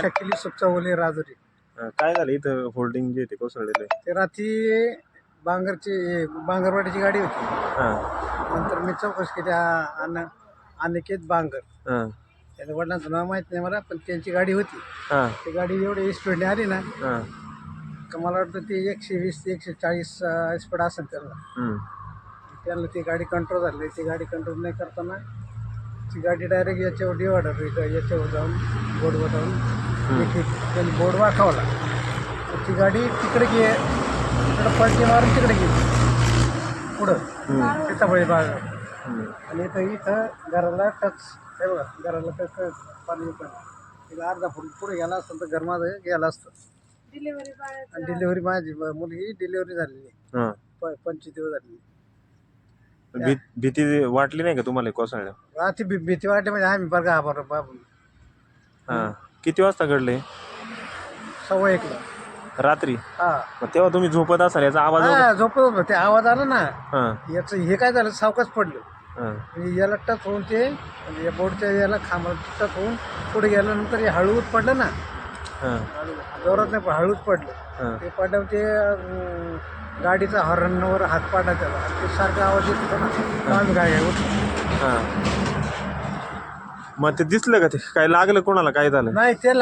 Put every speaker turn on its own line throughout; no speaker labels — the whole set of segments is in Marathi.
शकिली सुपचावले राजुरी.
काय झालं इथं होल्डिंग जे ते कोसळलेलं आहे?
ते रात्री बांगरवाडीची गाडी होती. नंतर मी चौकशी केली. अनिकेत बांगर, त्याच्या वडिलांचं नाव माहित नाही मला, पण त्यांची गाडी होती. ती गाडी एवढी स्पीडने आली ना का मला वाटतं ती 120-140 स्पीड असेल त्यांना ती गाडी कंट्रोल झाली. ती गाडी कंट्रोल नाही करताना ती गाडी डायरेक्ट याच्यावर डिवायडर याच्यावर जाऊन बोर्डवर जाऊन त्यांनी बोर्ड वाकावला. ती गाडी तिकडे तिकडं पलटी मारून तिकडे गेली पुढं सीताफळी बाग. आणि इथं घराला टच हे बघा, घराला टच पाणी पण अर्धा फूट पुढे गेला असतं तर घर माझं गेलं असतं. आणि डिलिव्हरी माझी मुलगी डिलिव्हरी झालेली 25 दिवस झालेली.
भीती वाटली नाही का तुम्हाला कोसळल्या?
ती भीती वाटली म्हणजे आम्ही बघा बाबू.
किती वाजता घडले?
1:15
रात्री. मग तेव्हा तुम्ही झोपत असाल, याचा आवाज
झोपत होतो. ते आवाज आला ना याचं हे काय झालं, सावकाश पडलं. याला टच होऊन ते या बोर्डच्या याला खांबाला टच होऊन पुढे गेल्यानंतर हे हळूच पडलं ना, जोरात नाही पण हळूच पडलं. ते पडल्यावर ते गाडीचा हॉर्नवर हात पाडला त्याला. ते सारखा आवाज येत होता ना, आम्ही गाडी
मग ते दिसलं का? ते काय लागलं कोणाला? काय झालं?
नाही ते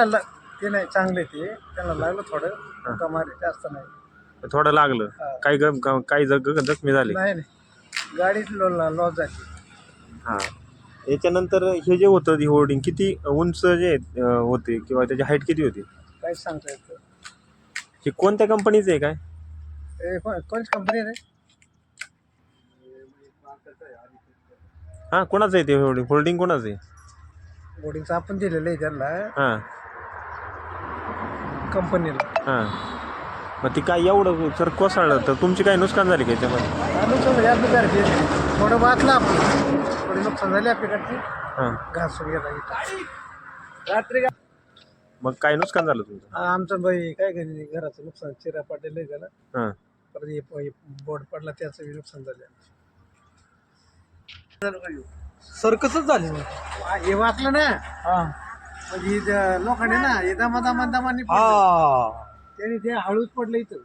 नाही चांगले, ते त्यांना लागलं थोडं कमारी, जास्त नाही.
थोडं लागलं. काही जखमी झाले?
नाही गाडीच लॉस झाली.
याच्यानंतर हे जे होतं होर्डिंग किती उंच जे होते किंवा त्याची हाईट किती होती?
काहीच सांगता येतं.
हे कोणत्या कंपनीचं आहे? काय
कोणची कंपनी आहे?
कोणाचं आहे ते होल्डिंग? कोणाचं आहे
होर्डिंगचं? आपण दिलेलं आहे त्यांना, कंपनीला.
मग ती काय एवढं सर कोसळलं तर तुमची काय नुकसान झाली का याच्यामध्ये?
नुकसान थोडं वाचलं आपण, थोडी नुकसान झाली आपल्याकडची. घास गेला रात्री.
मग काय नुकसान झालं तुमचं?
आमचं बाई काय घरी घराचं नुकसान, चिरा पडलेलं आहे त्याला. परत बोर्ड पडला त्याचं नुकसान झालं.
सर कसं झालं
हे वाचलं ना म्हणजे लोकांनी ना हे दमानी त्यांनी ते हळूच पडलं इथं.